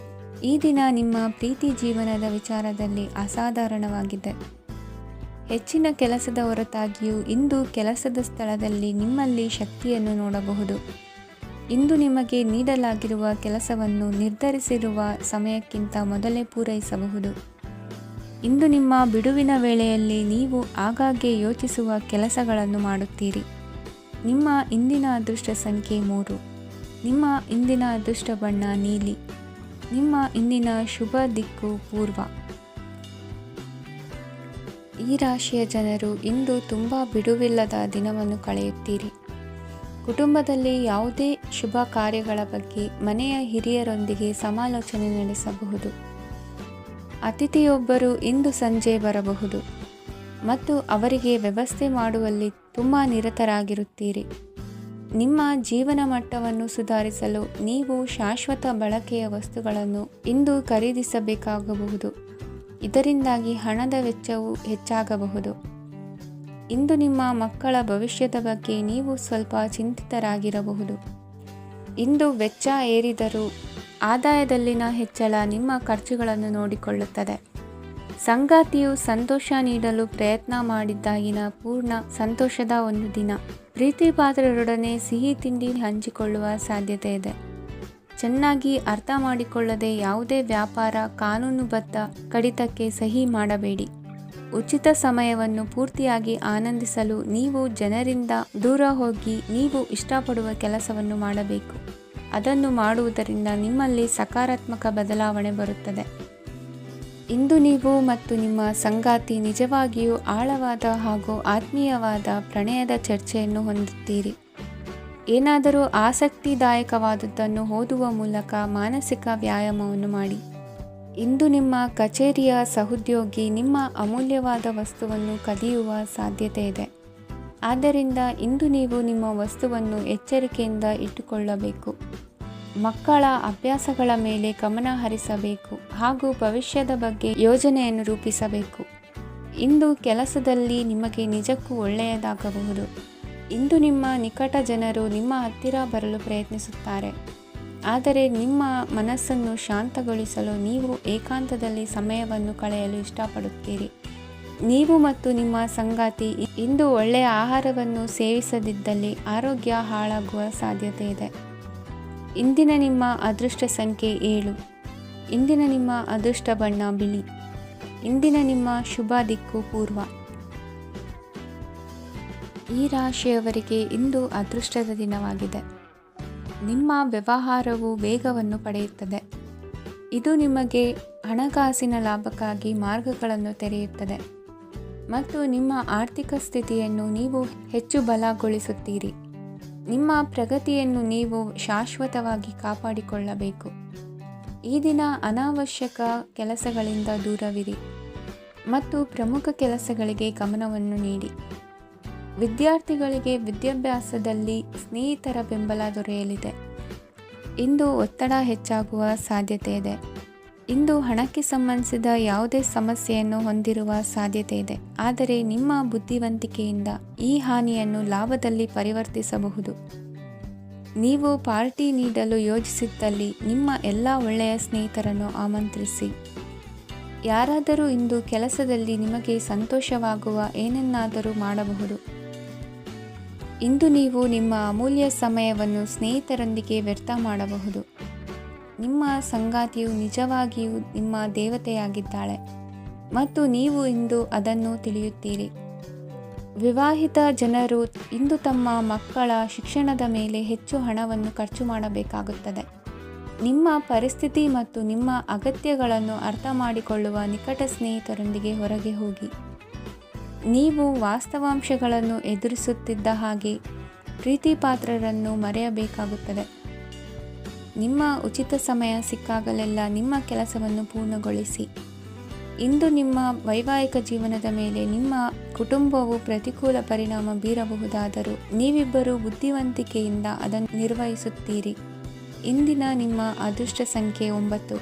ಈ ದಿನ ನಿಮ್ಮ ಪ್ರೀತಿ ಜೀವನದ ವಿಚಾರದಲ್ಲಿ ಅಸಾಧಾರಣವಾಗಿದೆ. ಹೆಚ್ಚಿನ ಕೆಲಸದ ಹೊರತಾಗಿಯೂ ಇಂದು ಕೆಲಸದ ಸ್ಥಳದಲ್ಲಿ ನಿಮ್ಮಲ್ಲಿ ಶಕ್ತಿಯನ್ನು ನೋಡಬಹುದು. ಇಂದು ನಿಮಗೆ ನೀಡಲಾಗಿರುವ ಕೆಲಸವನ್ನು ನಿರ್ಧರಿಸಿರುವ ಸಮಯಕ್ಕಿಂತ ಮೊದಲೇ ಪೂರೈಸಬಹುದು. ಇಂದು ನಿಮ್ಮ ಬಿಡುವಿನ ವೇಳೆಯಲ್ಲಿ ನೀವು ಆಗಾಗ್ಗೆ ಯೋಚಿಸುವ ಕೆಲಸಗಳನ್ನು ಮಾಡುತ್ತೀರಿ. ನಿಮ್ಮ ಇಂದಿನ ಅದೃಷ್ಟ ಸಂಖ್ಯೆ 3. ನಿಮ್ಮ ಇಂದಿನ ಅದೃಷ್ಟ ಬಣ್ಣ ನೀಲಿ. ನಿಮ್ಮ ಇಂದಿನ ಶುಭ ದಿಕ್ಕು ಪೂರ್ವ. ಈ ರಾಶಿಯ ಜನರು ಇಂದು ತುಂಬ ಬಿಡುವಿಲ್ಲದ ದಿನವನ್ನು ಕಳೆಯುತ್ತೀರಿ. ಕುಟುಂಬದಲ್ಲಿ ಯಾವುದೇ ಶುಭ ಕಾರ್ಯಗಳ ಬಗ್ಗೆ ಮನೆಯ ಹಿರಿಯರೊಂದಿಗೆ ಸಮಾಲೋಚನೆ ನಡೆಸಬಹುದು. ಅತಿಥಿಯೊಬ್ಬರು ಇಂದು ಸಂಜೆ ಬರಬಹುದು ಮತ್ತು ಅವರಿಗೆ ವ್ಯವಸ್ಥೆ ಮಾಡುವಲ್ಲಿ ತುಂಬ ನಿರತರಾಗಿರುತ್ತೀರಿ. ನಿಮ್ಮ ಜೀವನ ಮಟ್ಟವನ್ನು ಸುಧಾರಿಸಲು ನೀವು ಶಾಶ್ವತ ಬಳಕೆಯ ವಸ್ತುಗಳನ್ನು ಇಂದು ಖರೀದಿಸಬೇಕಾಗಬಹುದು. ಇದರಿಂದಾಗಿ ಹಣದ ವೆಚ್ಚವು ಹೆಚ್ಚಾಗಬಹುದು. ಇಂದು ನಿಮ್ಮ ಮಕ್ಕಳ ಭವಿಷ್ಯದ ಬಗ್ಗೆ ನೀವು ಸ್ವಲ್ಪ ಚಿಂತಿತರಾಗಿರಬಹುದು. ಇಂದು ವೆಚ್ಚ ಏರಿದರೂ ಆದಾಯದಲ್ಲಿನ ಹೆಚ್ಚಳ ನಿಮ್ಮ ಖರ್ಚುಗಳನ್ನು ನೋಡಿಕೊಳ್ಳುತ್ತದೆ. ಸಂಗಾತಿಯು ಸಂತೋಷ ನೀಡಲು ಪ್ರಯತ್ನ ಮಾಡಿದ್ದಾಗಿನ ಪೂರ್ಣ ಸಂತೋಷದ ಒಂದು ದಿನ. ಪ್ರೀತಿ ಪಾತ್ರರೊಡನೆ ಸಿಹಿ ತಿಂಡಿ ಹಂಚಿಕೊಳ್ಳುವ ಸಾಧ್ಯತೆ ಇದೆ. ಚೆನ್ನಾಗಿ ಅರ್ಥ ಮಾಡಿಕೊಳ್ಳದೆ ಯಾವುದೇ ವ್ಯಾಪಾರ ಕಾನೂನುಬದ್ಧ ಕಡಿತಕ್ಕೆ ಸಹಿ ಮಾಡಬೇಡಿ. ಉಚಿತ ಸಮಯವನ್ನು ಪೂರ್ತಿಯಾಗಿ ಆನಂದಿಸಲು ನೀವು ಜನರಿಂದ ದೂರ ಹೋಗಿ ನೀವು ಇಷ್ಟಪಡುವ ಕೆಲಸವನ್ನು ಮಾಡಬೇಕು. ಅದನ್ನು ಮಾಡುವುದರಿಂದ ನಿಮ್ಮಲ್ಲಿ ಸಕಾರಾತ್ಮಕ ಬದಲಾವಣೆ ಬರುತ್ತದೆ. ಇಂದು ನೀವು ಮತ್ತು ನಿಮ್ಮ ಸಂಗಾತಿ ನಿಜವಾಗಿಯೂ ಆಳವಾದ ಹಾಗೂ ಆತ್ಮೀಯವಾದ ಪ್ರಣಯದ ಚರ್ಚೆಯನ್ನು ಹೊಂದುತ್ತೀರಿ. ಏನಾದರೂ ಆಸಕ್ತಿದಾಯಕವಾದದ್ದನ್ನು ಓದುವ ಮೂಲಕ ಮಾನಸಿಕ ವ್ಯಾಯಾಮವನ್ನು ಮಾಡಿ. ಇಂದು ನಿಮ್ಮ ಕಚೇರಿಯ ಸಹೋದ್ಯೋಗಿ ನಿಮ್ಮ ಅಮೂಲ್ಯವಾದ ವಸ್ತುವನ್ನು ಕದಿಯುವ ಸಾಧ್ಯತೆ ಇದೆ. ಆದ್ದರಿಂದ ಇಂದು ನೀವು ನಿಮ್ಮ ವಸ್ತುವನ್ನು ಎಚ್ಚರಿಕೆಯಿಂದ ಇಟ್ಟುಕೊಳ್ಳಬೇಕು. ಮಕ್ಕಳ ಅಭ್ಯಾಸಗಳ ಮೇಲೆ ಗಮನ ಹರಿಸಬೇಕು ಹಾಗೂ ಭವಿಷ್ಯದ ಬಗ್ಗೆ ಯೋಜನೆಯನ್ನು ರೂಪಿಸಬೇಕು. ಇಂದು ಕೆಲಸದಲ್ಲಿ ನಿಮಗೆ ನಿಜಕ್ಕೂ ಒಳ್ಳೆಯದಾಗಬಹುದು. ಇಂದು ನಿಮ್ಮ ನಿಕಟ ಜನರು ನಿಮ್ಮ ಹತ್ತಿರ ಬರಲು ಪ್ರಯತ್ನಿಸುತ್ತಾರೆ. ಆದರೆ ನಿಮ್ಮ ಮನಸ್ಸನ್ನು ಶಾಂತಗೊಳಿಸಲು ನೀವು ಏಕಾಂತದಲ್ಲಿ ಸಮಯವನ್ನು ಕಳೆಯಲು ಇಷ್ಟಪಡುತ್ತೀರಿ. ನೀವು ಮತ್ತು ನಿಮ್ಮ ಸಂಗಾತಿ ಇಂದು ಒಳ್ಳೆಯ ಆಹಾರವನ್ನು ಸೇವಿಸದಿದ್ದಲ್ಲಿ ಆರೋಗ್ಯ ಹಾಳಾಗುವ ಸಾಧ್ಯತೆ ಇದೆ. ಇಂದಿನ ನಿಮ್ಮ ಅದೃಷ್ಟ ಸಂಖ್ಯೆ 7. ಇಂದಿನ ನಿಮ್ಮ ಅದೃಷ್ಟ ಬಣ್ಣ ಬಿಳಿ. ಇಂದಿನ ನಿಮ್ಮ ಶುಭ ದಿಕ್ಕು ಪೂರ್ವ. ಈ ರಾಶಿಯವರಿಗೆ ಇಂದು ಅದೃಷ್ಟದ ದಿನವಾಗಿದೆ. ನಿಮ್ಮ ವ್ಯವಹಾರವು ವೇಗವನ್ನು ಪಡೆಯುತ್ತದೆ. ಇದು ನಿಮಗೆ ಹಣಕಾಸಿನ ಲಾಭಕ್ಕಾಗಿ ಮಾರ್ಗಗಳನ್ನು ತೆರೆಯುತ್ತದೆ ಮತ್ತು ನಿಮ್ಮ ಆರ್ಥಿಕ ಸ್ಥಿತಿಯನ್ನು ನೀವು ಹೆಚ್ಚು ಬಲಗೊಳಿಸುತ್ತೀರಿ. ನಿಮ್ಮ ಪ್ರಗತಿಯನ್ನು ನೀವು ಶಾಶ್ವತವಾಗಿ ಕಾಪಾಡಿಕೊಳ್ಳಬೇಕು. ಈ ದಿನ ಅನಾವಶ್ಯಕ ಕೆಲಸಗಳಿಂದ ದೂರವಿರಿ ಮತ್ತು ಪ್ರಮುಖ ಕೆಲಸಗಳಿಗೆ ಗಮನವನ್ನು ನೀಡಿ. ವಿದ್ಯಾರ್ಥಿಗಳಿಗೆ ವಿದ್ಯಾಭ್ಯಾಸದಲ್ಲಿ ಸ್ನೇಹಿತರ ಬೆಂಬಲ ದೊರೆಯಲಿದೆ. ಇಂದು ಒತ್ತಡ ಹೆಚ್ಚಾಗುವ ಸಾಧ್ಯತೆ ಇದೆ. ಇಂದು ಹಣಕ್ಕೆ ಸಂಬಂಧಿಸಿದ ಯಾವುದೇ ಸಮಸ್ಯೆಯನ್ನು ಹೊಂದಿರುವ ಸಾಧ್ಯತೆ ಇದೆ. ಆದರೆ ನಿಮ್ಮ ಬುದ್ಧಿವಂತಿಕೆಯಿಂದ ಈ ಹಾನಿಯನ್ನು ಲಾಭದಲ್ಲಿ ಪರಿವರ್ತಿಸಬಹುದು. ನೀವು ಪಾರ್ಟಿ ನೀಡಲು ಯೋಜಿಸಿದ್ದಲ್ಲಿ ನಿಮ್ಮ ಎಲ್ಲ ಒಳ್ಳೆಯ ಸ್ನೇಹಿತರನ್ನು ಆಮಂತ್ರಿಸಿ. ಯಾರಾದರೂ ಇಂದು ಕೆಲಸದಲ್ಲಿ ನಿಮಗೆ ಸಂತೋಷವಾಗುವ ಏನನ್ನಾದರೂ ಮಾಡಬಹುದು. ಇಂದು ನೀವು ನಿಮ್ಮ ಅಮೂಲ್ಯ ಸಮಯವನ್ನು ಸ್ನೇಹಿತರೊಂದಿಗೆ ವ್ಯರ್ಥ ಮಾಡಬಹುದು. ನಿಮ್ಮ ಸಂಗಾತಿಯು ನಿಜವಾಗಿಯೂ ನಿಮ್ಮ ದೇವತೆಯಾಗಿದ್ದಾಳೆ ಮತ್ತು ನೀವು ಇಂದು ಅದನ್ನು ತಿಳಿಯುತ್ತೀರಿ. ವಿವಾಹಿತ ಜನರು ಇಂದು ತಮ್ಮ ಮಕ್ಕಳ ಶಿಕ್ಷಣದ ಮೇಲೆ ಹೆಚ್ಚು ಹಣವನ್ನು ಖರ್ಚು ಮಾಡಬೇಕಾಗುತ್ತದೆ. ನಿಮ್ಮ ಪರಿಸ್ಥಿತಿ ಮತ್ತು ನಿಮ್ಮ ಅಗತ್ಯಗಳನ್ನು ಅರ್ಥ ಮಾಡಿಕೊಳ್ಳುವ ನಿಕಟ ಸ್ನೇಹಿತರೊಂದಿಗೆ ಹೊರಗೆ ಹೋಗಿ. ನೀವು ವಾಸ್ತವಾಂಶಗಳನ್ನು ಎದುರಿಸುತ್ತಿದ್ದ ಹಾಗೆ ಪ್ರೀತಿಪಾತ್ರರನ್ನು ಮರೆಯಬೇಕಾಗುತ್ತದೆ. ನಿಮ್ಮ ಉಚಿತ ಸಮಯ ಸಿಕ್ಕಾಗಲೆಲ್ಲ ನಿಮ್ಮ ಕೆಲಸವನ್ನು ಪೂರ್ಣಗೊಳಿಸಿ. ಇಂದು ನಿಮ್ಮ ವೈವಾಹಿಕ ಜೀವನದ ಮೇಲೆ ನಿಮ್ಮ ಕುಟುಂಬವು ಪ್ರತಿಕೂಲ ಪರಿಣಾಮ ಬೀರಬಹುದಾದರೂ ನೀವಿಬ್ಬರು ಬುದ್ಧಿವಂತಿಕೆಯಿಂದ ಅದನ್ನು ನಿರ್ವಹಿಸುತ್ತೀರಿ. ಇಂದಿನ ನಿಮ್ಮ ಅದೃಷ್ಟ ಸಂಖ್ಯೆ 9.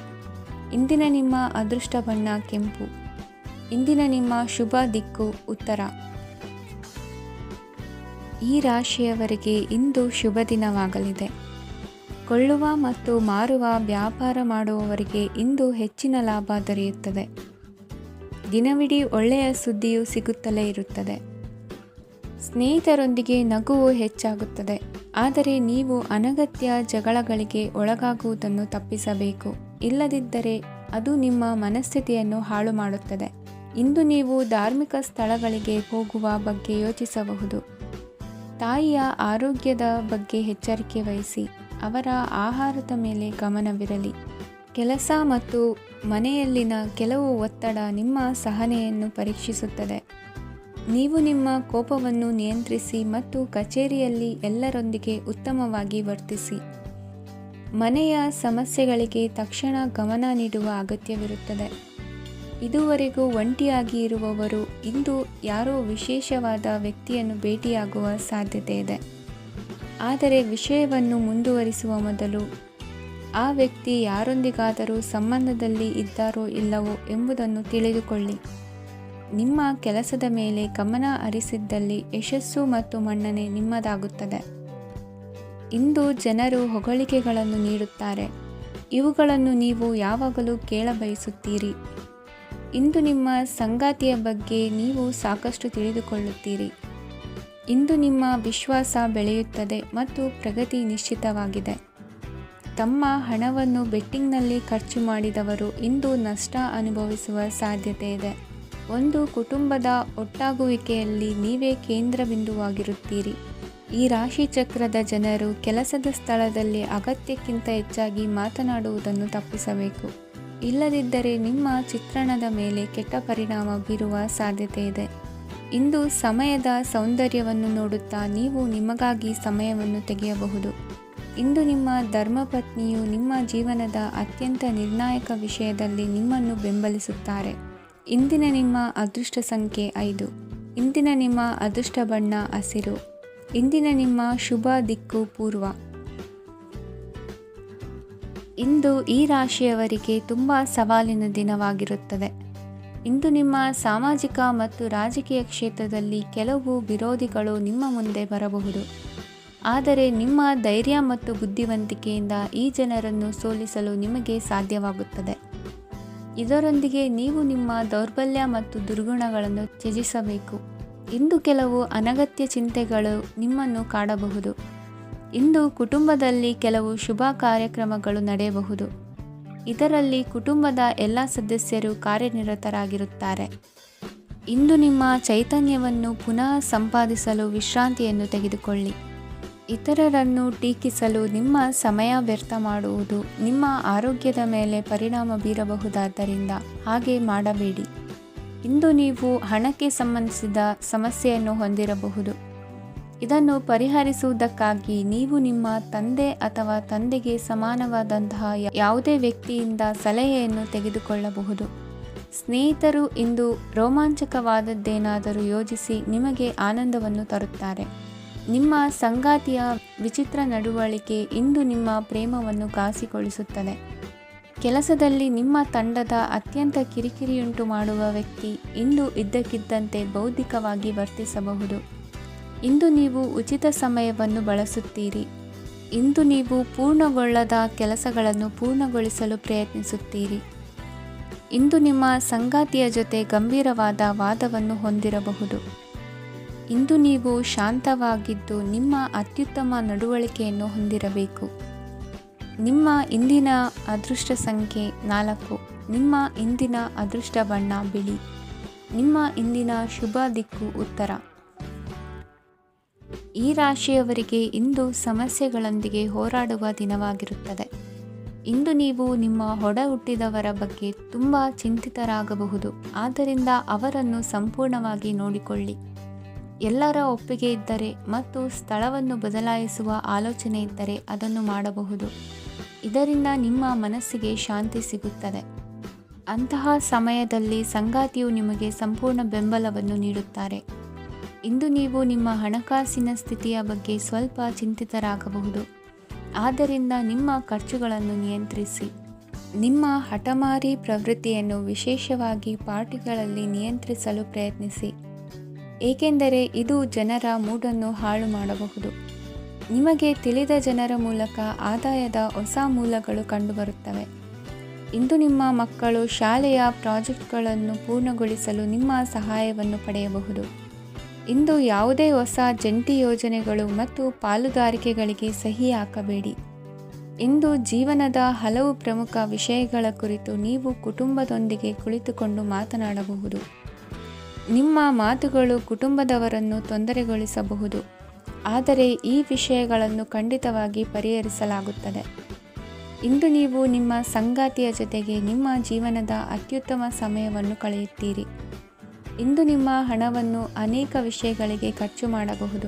ಇಂದಿನ ನಿಮ್ಮ ಅದೃಷ್ಟ ಬಣ್ಣ ಕೆಂಪು. ಇಂದಿನ ನಿಮ್ಮ ಶುಭ ದಿಕ್ಕು ಉತ್ತರ. ಈ ರಾಶಿಯವರಿಗೆ ಇಂದು ಶುಭ ದಿನವಾಗಲಿದೆ. ಕೊಳ್ಳುವ ಮತ್ತು ಮಾರುವ ವ್ಯಾಪಾರ ಮಾಡುವವರಿಗೆ ಇಂದು ಹೆಚ್ಚಿನ ಲಾಭ ದೊರೆಯುತ್ತದೆ. ದಿನವಿಡೀ ಒಳ್ಳೆಯ ಸುದ್ದಿಯು ಸಿಗುತ್ತಲೇ ಇರುತ್ತದೆ. ಸ್ನೇಹಿತರೊಂದಿಗೆ ನಗುವು ಹೆಚ್ಚಾಗುತ್ತದೆ. ಆದರೆ ನೀವು ಅನಗತ್ಯ ಜಗಳಗಳಿಗೆ ಒಳಗಾಗುವುದನ್ನು ತಪ್ಪಿಸಬೇಕು. ಇಲ್ಲದಿದ್ದರೆ ಅದು ನಿಮ್ಮ ಮನಸ್ಥಿತಿಯನ್ನು ಹಾಳು ಮಾಡುತ್ತದೆ. ಇಂದು ನೀವು ಧಾರ್ಮಿಕ ಸ್ಥಳಗಳಿಗೆ ಹೋಗುವ ಬಗ್ಗೆ ಯೋಚಿಸಬಹುದು. ತಾಯಿಯ ಆರೋಗ್ಯದ ಬಗ್ಗೆ ಎಚ್ಚರಿಕೆ ವಹಿಸಿ. ಅವರ ಆಹಾರದ ಮೇಲೆ ಗಮನವಿರಲಿ. ಕೆಲಸ ಮತ್ತು ಮನೆಯಲ್ಲಿನ ಕೆಲವು ಒತ್ತಡ ನಿಮ್ಮ ಸಹನೆಯನ್ನು ಪರೀಕ್ಷಿಸುತ್ತದೆ. ನೀವು ನಿಮ್ಮ ಕೋಪವನ್ನು ನಿಯಂತ್ರಿಸಿ ಮತ್ತು ಕಚೇರಿಯಲ್ಲಿ ಎಲ್ಲರೊಂದಿಗೆ ಉತ್ತಮವಾಗಿ ವರ್ತಿಸಿ. ಮನೆಯ ಸಮಸ್ಯೆಗಳಿಗೆ ತಕ್ಷಣ ಗಮನ ನೀಡುವ ಅಗತ್ಯವಿರುತ್ತದೆ. ಇದುವರೆಗೂ ಒಂಟಿಯಾಗಿ ಇರುವವರು ಇಂದು ಯಾರೋ ವಿಶೇಷವಾದ ವ್ಯಕ್ತಿಯನ್ನು ಭೇಟಿಯಾಗುವ ಸಾಧ್ಯತೆ ಇದೆ. ಆದರೆ ವಿಷಯವನ್ನು ಮುಂದುವರಿಸುವ ಮೊದಲು ಆ ವ್ಯಕ್ತಿ ಯಾರೊಂದಿಗಾದರೂ ಸಂಬಂಧದಲ್ಲಿ ಇದ್ದಾರೋ ಇಲ್ಲವೋ ಎಂಬುದನ್ನು ತಿಳಿದುಕೊಳ್ಳಿ. ನಿಮ್ಮ ಕೆಲಸದ ಮೇಲೆ ಗಮನ ಹರಿಸಿದ್ದಲ್ಲಿ ಯಶಸ್ಸು ಮತ್ತು ಮನ್ನಣೆ ನಿಮ್ಮದಾಗುತ್ತದೆ. ಇಂದು ಜನರು ಹೊಗಳಿಕೆಗಳನ್ನು ನೀಡುತ್ತಾರೆ. ಇವುಗಳನ್ನು ನೀವು ಯಾವಾಗಲೂ ಕೇಳಬಯಸುತ್ತೀರಿ. ಇಂದು ನಿಮ್ಮ ಸಂಗಾತಿಯ ಬಗ್ಗೆ ನೀವು ಸಾಕಷ್ಟು ತಿಳಿದುಕೊಳ್ಳುತ್ತೀರಿ. ಇಂದು ನಿಮ್ಮ ವಿಶ್ವಾಸ ಬೆಳೆಯುತ್ತದೆ ಮತ್ತು ಪ್ರಗತಿ ನಿಶ್ಚಿತವಾಗಿದೆ. ತಮ್ಮ ಹಣವನ್ನು ಬೆಟ್ಟಿಂಗ್ನಲ್ಲಿ ಖರ್ಚು ಮಾಡಿದವರು ಇಂದು ನಷ್ಟ ಅನುಭವಿಸುವ ಸಾಧ್ಯತೆ ಇದೆ. ಒಂದು ಕುಟುಂಬದ ಒಟ್ಟಾಗುವಿಕೆಯಲ್ಲಿ ನೀವೇ ಕೇಂದ್ರ ಬಿಂದುವಾಗಿರುತ್ತೀರಿ. ಈ ರಾಶಿ ಚಕ್ರದ ಜನರು ಕೆಲಸದ ಸ್ಥಳದಲ್ಲಿ ಅಗತ್ಯಕ್ಕಿಂತ ಹೆಚ್ಚಾಗಿ ಮಾತನಾಡುವುದನ್ನು ತಪ್ಪಿಸಬೇಕು. ಇಲ್ಲದಿದ್ದರೆ ನಿಮ್ಮ ಚಿತ್ರಣದ ಮೇಲೆ ಕೆಟ್ಟ ಪರಿಣಾಮ ಬೀರುವ ಸಾಧ್ಯತೆ ಇದೆ. ಇಂದು ಸಮಯದ ಸೌಂದರ್ಯವನ್ನು ನೋಡುತ್ತಾ ನೀವು ನಿಮಗಾಗಿ ಸಮಯವನ್ನು ತೆಗೆಯಬಹುದು. ಇಂದು ನಿಮ್ಮ ಧರ್ಮಪತ್ನಿಯು ನಿಮ್ಮ ಜೀವನದ ಅತ್ಯಂತ ನಿರ್ಣಾಯಕ ವಿಷಯದಲ್ಲಿ ನಿಮ್ಮನ್ನು ಬೆಂಬಲಿಸುತ್ತಾರೆ. ಇಂದಿನ ನಿಮ್ಮ ಅದೃಷ್ಟ ಸಂಖ್ಯೆ 5. ಇಂದಿನ ನಿಮ್ಮ ಅದೃಷ್ಟ ಬಣ್ಣ ಹಸಿರು. ಇಂದಿನ ನಿಮ್ಮ ಶುಭ ದಿಕ್ಕು ಪೂರ್ವ. ಇಂದು ಈ ರಾಶಿಯವರಿಗೆ ತುಂಬ ಸವಾಲಿನ ದಿನವಾಗಿರುತ್ತದೆ. ಇಂದು ನಿಮ್ಮ ಸಾಮಾಜಿಕ ಮತ್ತು ರಾಜಕೀಯ ಕ್ಷೇತ್ರದಲ್ಲಿ ಕೆಲವು ವಿರೋಧಿಗಳು ನಿಮ್ಮ ಮುಂದೆ ಬರಬಹುದು. ಆದರೆ ನಿಮ್ಮ ಧೈರ್ಯ ಮತ್ತು ಬುದ್ಧಿವಂತಿಕೆಯಿಂದ ಈ ಜನರನ್ನು ಸೋಲಿಸಲು ನಿಮಗೆ ಸಾಧ್ಯವಾಗುತ್ತದೆ. ಇದರೊಂದಿಗೆ ನೀವು ನಿಮ್ಮ ದೌರ್ಬಲ್ಯ ಮತ್ತು ದುರ್ಗುಣಗಳನ್ನು ತ್ಯಜಿಸಬೇಕು. ಇಂದು ಕೆಲವು ಅನಗತ್ಯ ಚಿಂತೆಗಳು ನಿಮ್ಮನ್ನು ಕಾಡಬಹುದು. ಇಂದು ಕುಟುಂಬದಲ್ಲಿ ಕೆಲವು ಶುಭ ಕಾರ್ಯಕ್ರಮಗಳು ನಡೆಯಬಹುದು. ಇದರಲ್ಲಿ ಕುಟುಂಬದ ಎಲ್ಲ ಸದಸ್ಯರು ಕಾರ್ಯನಿರತರಾಗಿರುತ್ತಾರೆ. ಇಂದು ನಿಮ್ಮ ಚೈತನ್ಯವನ್ನು ಪುನಃ ಸಂಪಾದಿಸಲು ವಿಶ್ರಾಂತಿಯನ್ನು ತೆಗೆದುಕೊಳ್ಳಿ. ಇತರರನ್ನು ಟೀಕಿಸಲು ನಿಮ್ಮ ಸಮಯ ವ್ಯರ್ಥ ಮಾಡುವುದು ನಿಮ್ಮ ಆರೋಗ್ಯದ ಮೇಲೆ ಪರಿಣಾಮ ಬೀರಬಹುದಾದ್ದರಿಂದ ಹಾಗೆ ಮಾಡಬೇಡಿ. ಇಂದು ನೀವು ಹಣಕ್ಕೆ ಸಂಬಂಧಿಸಿದ ಸಮಸ್ಯೆಯನ್ನು ಹೊಂದಿರಬಹುದು. ಇದನ್ನು ಪರಿಹರಿಸುವುದಕ್ಕಾಗಿ ನೀವು ನಿಮ್ಮ ತಂದೆ ಅಥವಾ ತಂದೆಗೆ ಸಮಾನವಾದಂತಹ ಯಾವುದೇ ವ್ಯಕ್ತಿಯಿಂದ ಸಲಹೆಯನ್ನು ತೆಗೆದುಕೊಳ್ಳಬಹುದು. ಸ್ನೇಹಿತರು ಇಂದು ರೋಮಾಂಚಕವಾದದ್ದೇನಾದರೂ ಯೋಜಿಸಿ ನಿಮಗೆ ಆನಂದವನ್ನು ತರುತ್ತಾರೆ. ನಿಮ್ಮ ಸಂಗಾತಿಯ ವಿಚಿತ್ರ ನಡವಳಿಕೆ ಇಂದು ನಿಮ್ಮ ಪ್ರೇಮವನ್ನು ಘಾಸಿಗೊಳಿಸುತ್ತದೆ. ಕೆಲಸದಲ್ಲಿ ನಿಮ್ಮ ತಂಡದ ಅತ್ಯಂತ ಕಿರಿಕಿರಿಯುಂಟು ಮಾಡುವ ವ್ಯಕ್ತಿ ಇಂದು ಇದ್ದಕ್ಕಿದ್ದಂತೆ ಬೌದ್ಧಿಕವಾಗಿ ವರ್ತಿಸಬಹುದು. ಇಂದು ನೀವು ಉಚಿತ ಸಮಯವನ್ನು ಬಳಸುತ್ತೀರಿ. ಇಂದು ನೀವು ಪೂರ್ಣಗೊಳ್ಳದ ಕೆಲಸಗಳನ್ನು ಪೂರ್ಣಗೊಳಿಸಲು ಪ್ರಯತ್ನಿಸುತ್ತೀರಿ. ಇಂದು ನಿಮ್ಮ ಸಂಗಾತಿಯ ಜೊತೆ ಗಂಭೀರವಾದ ವಾದವನ್ನು ಹೊಂದಿರಬಹುದು. ಇಂದು ನೀವು ಶಾಂತವಾಗಿದ್ದು ನಿಮ್ಮ ಅತ್ಯುತ್ತಮ ನಡವಳಿಕೆಯನ್ನು ಹೊಂದಿರಬೇಕು. ನಿಮ್ಮ ಇಂದಿನ ಅದೃಷ್ಟ ಸಂಖ್ಯೆ 4. ನಿಮ್ಮ ಇಂದಿನ ಅದೃಷ್ಟ ಬಣ್ಣ ಬಿಳಿ. ನಿಮ್ಮ ಇಂದಿನ ಶುಭ ದಿಕ್ಕು ಉತ್ತರ. ಈ ರಾಶಿಯವರಿಗೆ ಇಂದು ಸಮಸ್ಯೆಗಳೊಂದಿಗೆ ಹೋರಾಡುವ ದಿನವಾಗಿರುತ್ತದೆ. ಇಂದು ನೀವು ನಿಮ್ಮ ಒಡ ಹುಟ್ಟಿದವರ ಬಗ್ಗೆ ತುಂಬ ಚಿಂತಿತರಾಗಬಹುದು. ಆದ್ದರಿಂದ ಅವರನ್ನು ಸಂಪೂರ್ಣವಾಗಿ ನೋಡಿಕೊಳ್ಳಿ. ಎಲ್ಲರ ಒಪ್ಪಿಗೆ ಇದ್ದರೆ ಮತ್ತು ಸ್ಥಳವನ್ನು ಬದಲಾಯಿಸುವ ಆಲೋಚನೆ ಇದ್ದರೆ ಅದನ್ನು ಮಾಡಬಹುದು. ಇದರಿಂದ ನಿಮ್ಮ ಮನಸ್ಸಿಗೆ ಶಾಂತಿ ಸಿಗುತ್ತದೆ. ಅಂತಹ ಸಮಯದಲ್ಲಿ ಸಂಗಾತಿಯು ನಿಮಗೆ ಸಂಪೂರ್ಣ ಬೆಂಬಲವನ್ನು ನೀಡುತ್ತಾರೆ. ಇಂದು ನೀವು ನಿಮ್ಮ ಹಣಕಾಸಿನ ಸ್ಥಿತಿಯ ಬಗ್ಗೆ ಸ್ವಲ್ಪ ಚಿಂತಿತರಾಗಬಹುದು. ಆದ್ದರಿಂದ ನಿಮ್ಮ ಖರ್ಚುಗಳನ್ನು ನಿಯಂತ್ರಿಸಿ. ನಿಮ್ಮ ಹಠಮಾರಿ ಪ್ರವೃತ್ತಿಯನ್ನು ವಿಶೇಷವಾಗಿ ಪಾರ್ಟಿಗಳಲ್ಲಿ ನಿಯಂತ್ರಿಸಲು ಪ್ರಯತ್ನಿಸಿ, ಏಕೆಂದರೆ ಇದು ಜನರ ಮೂಡನ್ನು ಹಾಳು ಮಾಡಬಹುದು. ನಿಮಗೆ ತಿಳಿದ ಜನರ ಮೂಲಕ ಆದಾಯದ ಹೊಸ ಮೂಲಗಳು ಕಂಡುಬರುತ್ತವೆ. ಇಂದು ನಿಮ್ಮ ಮಕ್ಕಳು ಶಾಲೆಯ ಪ್ರಾಜೆಕ್ಟ್ಗಳನ್ನು ಪೂರ್ಣಗೊಳಿಸಲು ನಿಮ್ಮ ಸಹಾಯವನ್ನು ಪಡೆಯಬಹುದು. ಇಂದು ಯಾವುದೇ ಹೊಸ ಜಂಟಿ ಯೋಜನೆಗಳು ಮತ್ತು ಪಾಲುದಾರಿಕೆಗಳಿಗೆ ಸಹಿ ಹಾಕಬೇಡಿ. ಇಂದು ಜೀವನದ ಹಲವು ಪ್ರಮುಖ ವಿಷಯಗಳ ಕುರಿತು ನೀವು ಕುಟುಂಬದೊಂದಿಗೆ ಕುಳಿತುಕೊಂಡು ಮಾತನಾಡಬಹುದು. ನಿಮ್ಮ ಮಾತುಗಳು ಕುಟುಂಬದವರನ್ನು ತೊಂದರೆಗೊಳಿಸಬಹುದು, ಆದರೆ ಈ ವಿಷಯಗಳನ್ನು ಖಂಡಿತವಾಗಿ ಪರಿಹರಿಸಲಾಗುತ್ತದೆ. ಇಂದು ನೀವು ನಿಮ್ಮ ಸಂಗಾತಿಯ ಜೊತೆಗೆ ನಿಮ್ಮ ಜೀವನದ ಅತ್ಯುತ್ತಮ ಸಮಯವನ್ನು ಕಳೆಯುತ್ತೀರಿ. ಇಂದು ನಿಮ್ಮ ಹಣವನ್ನು ಅನೇಕ ವಿಷಯಗಳಿಗೆ ಖರ್ಚು ಮಾಡಬಹುದು.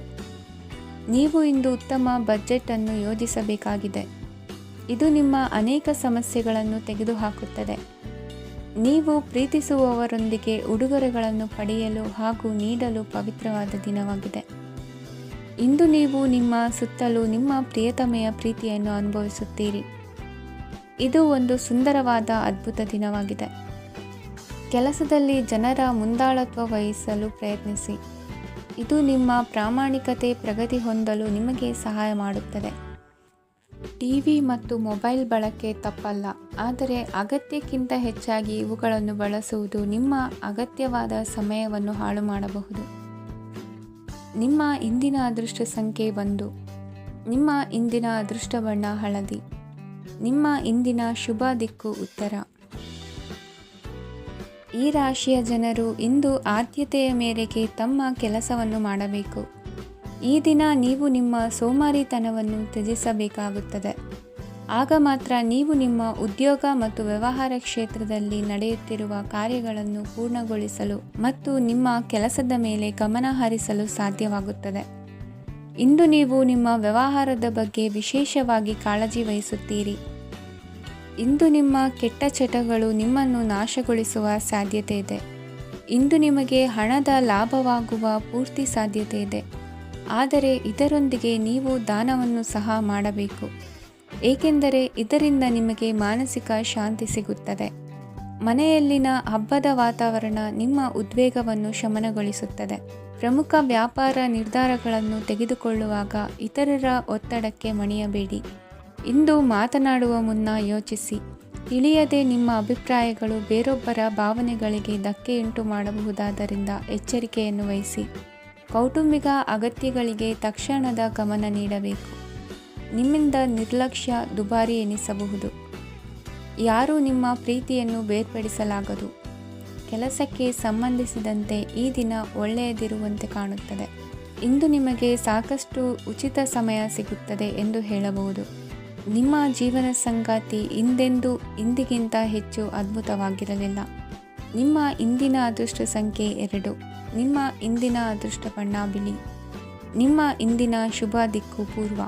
ನೀವು ಇಂದು ಉತ್ತಮ ಬಜೆಟ್ ಅನ್ನು ಯೋಜಿಸಬೇಕಾಗಿದೆ. ಇದು ನಿಮ್ಮ ಅನೇಕ ಸಮಸ್ಯೆಗಳನ್ನು ತೆಗೆದುಹಾಕುತ್ತದೆ. ನೀವು ಪ್ರೀತಿಸುವವರೊಂದಿಗೆ ಉಡುಗೊರೆಗಳನ್ನು ಪಡೆಯಲು ಹಾಗೂ ನೀಡಲು ಪವಿತ್ರವಾದ ದಿನವಾಗಿದೆ. ಇಂದು ನೀವು ನಿಮ್ಮ ಸುತ್ತಲೂ ನಿಮ್ಮ ಪ್ರಿಯತಮೆಯ ಪ್ರೀತಿಯನ್ನು ಅನುಭವಿಸುತ್ತೀರಿ. ಇದು ಒಂದು ಸುಂದರವಾದ ಅದ್ಭುತ ದಿನವಾಗಿದೆ. ಕೆಲಸದಲ್ಲಿ ಜನರ ಮುಂದಾಳತ್ವ ವಹಿಸಲು ಪ್ರಯತ್ನಿಸಿ. ಇದು ನಿಮ್ಮ ಪ್ರಾಮಾಣಿಕತೆ ಪ್ರಗತಿ ಹೊಂದಲು ನಿಮಗೆ ಸಹಾಯ ಮಾಡುತ್ತದೆ. ಟಿವಿ ಮತ್ತು ಮೊಬೈಲ್ ಬಳಕೆ ತಪ್ಪಲ್ಲ, ಆದರೆ ಅಗತ್ಯಕ್ಕಿಂತ ಹೆಚ್ಚಾಗಿ ಇವುಗಳನ್ನು ಬಳಸುವುದು ನಿಮ್ಮ ಅಗತ್ಯವಾದ ಸಮಯವನ್ನು ಹಾಳು ಮಾಡಬಹುದು. ನಿಮ್ಮ ಇಂದಿನ ಅದೃಷ್ಟ ಸಂಖ್ಯೆ 1. ನಿಮ್ಮ ಇಂದಿನ ಅದೃಷ್ಟ ಬಣ್ಣ ಹಳದಿ. ನಿಮ್ಮ ಇಂದಿನ ಶುಭ ದಿಕ್ಕು ಉತ್ತರ. ಈ ರಾಶಿಯ ಜನರು ಇಂದು ಆದ್ಯತೆಯ ಮೇರೆಗೆ ತಮ್ಮ ಕೆಲಸವನ್ನು ಮಾಡಬೇಕು. ಈ ದಿನ ನೀವು ನಿಮ್ಮ ಸೋಮಾರಿತನವನ್ನು ತ್ಯಜಿಸಬೇಕಾಗುತ್ತದೆ. ಆಗ ಮಾತ್ರ ನೀವು ನಿಮ್ಮ ಉದ್ಯೋಗ ಮತ್ತು ವ್ಯವಹಾರ ಕ್ಷೇತ್ರದಲ್ಲಿ ನಡೆಯುತ್ತಿರುವ ಕಾರ್ಯಗಳನ್ನು ಪೂರ್ಣಗೊಳಿಸಲು ಮತ್ತು ನಿಮ್ಮ ಕೆಲಸದ ಮೇಲೆ ಗಮನ ಹರಿಸಲು ಸಾಧ್ಯವಾಗುತ್ತದೆ. ಇಂದು ನೀವು ನಿಮ್ಮ ವ್ಯವಹಾರದ ಬಗ್ಗೆ ವಿಶೇಷವಾಗಿ ಕಾಳಜಿ ವಹಿಸುತ್ತೀರಿ. ಇಂದು ನಿಮ್ಮ ಕೆಟ್ಟ ಚಟಗಳು ನಿಮ್ಮನ್ನು ನಾಶಗೊಳಿಸುವ ಸಾಧ್ಯತೆ ಇದೆ. ಇಂದು ನಿಮಗೆ ಹಣದ ಲಾಭವಾಗುವ ಪೂರ್ತಿ ಸಾಧ್ಯತೆ ಇದೆ. ಆದರೆ ಇದರೊಂದಿಗೆ ನೀವು ದಾನವನ್ನು ಸಹ ಮಾಡಬೇಕು, ಏಕೆಂದರೆ ಇದರಿಂದ ನಿಮಗೆ ಮಾನಸಿಕ ಶಾಂತಿ ಸಿಗುತ್ತದೆ. ಮನೆಯಲ್ಲಿನ ಹಬ್ಬದ ವಾತಾವರಣ ನಿಮ್ಮ ಉದ್ವೇಗವನ್ನು ಶಮನಗೊಳಿಸುತ್ತದೆ. ಪ್ರಮುಖ ವ್ಯಾಪಾರ ನಿರ್ಧಾರಗಳನ್ನು ತೆಗೆದುಕೊಳ್ಳುವಾಗ ಇತರರ ಒತ್ತಡಕ್ಕೆ ಮಣಿಯಬೇಡಿ. ಇಂದು ಮಾತನಾಡುವ ಮುನ್ನ ಯೋಚಿಸಿ. ತಿಳಿಯದೆ ನಿಮ್ಮ ಅಭಿಪ್ರಾಯಗಳು ಬೇರೊಬ್ಬರ ಭಾವನೆಗಳಿಗೆ ಧಕ್ಕೆಯುಂಟು ಮಾಡಬಹುದಾದ್ದರಿಂದ ಎಚ್ಚರಿಕೆಯನ್ನು ವಹಿಸಿ. ಕೌಟುಂಬಿಕ ಅಗತ್ಯಗಳಿಗೆ ತಕ್ಷಣದ ಗಮನ ನೀಡಬೇಕು. ನಿಮ್ಮಿಂದ ನಿರ್ಲಕ್ಷ್ಯ ದುಬಾರಿ ಎನಿಸಬಹುದು. ಯಾರೂ ನಿಮ್ಮ ಪ್ರೀತಿಯನ್ನು ಬೇರ್ಪಡಿಸಲಾಗದು. ಕೆಲಸಕ್ಕೆ ಸಂಬಂಧಿಸಿದಂತೆ ಈ ದಿನ ಒಳ್ಳೆಯದಿರುವಂತೆ ಕಾಣುತ್ತದೆ. ಇಂದು ನಿಮಗೆ ಸಾಕಷ್ಟು ಉಚಿತ ಸಮಯ ಸಿಗುತ್ತದೆ ಎಂದು ಹೇಳಬಹುದು. ನಿಮ್ಮ ಜೀವನ ಸಂಗಾತಿ ಇಂದಿಗಿಂತ ಹೆಚ್ಚು ಅದ್ಭುತವಾಗಿರಲಿಲ್ಲ. ನಿಮ್ಮ ಇಂದಿನ ಅದೃಷ್ಟ ಸಂಖ್ಯೆ 2. ನಿಮ್ಮ ಇಂದಿನ ಅದೃಷ್ಟ ಬಣ್ಣ ಬಿಳಿ. ನಿಮ್ಮ ಇಂದಿನ ಶುಭ ದಿಕ್ಕು ಪೂರ್ವ.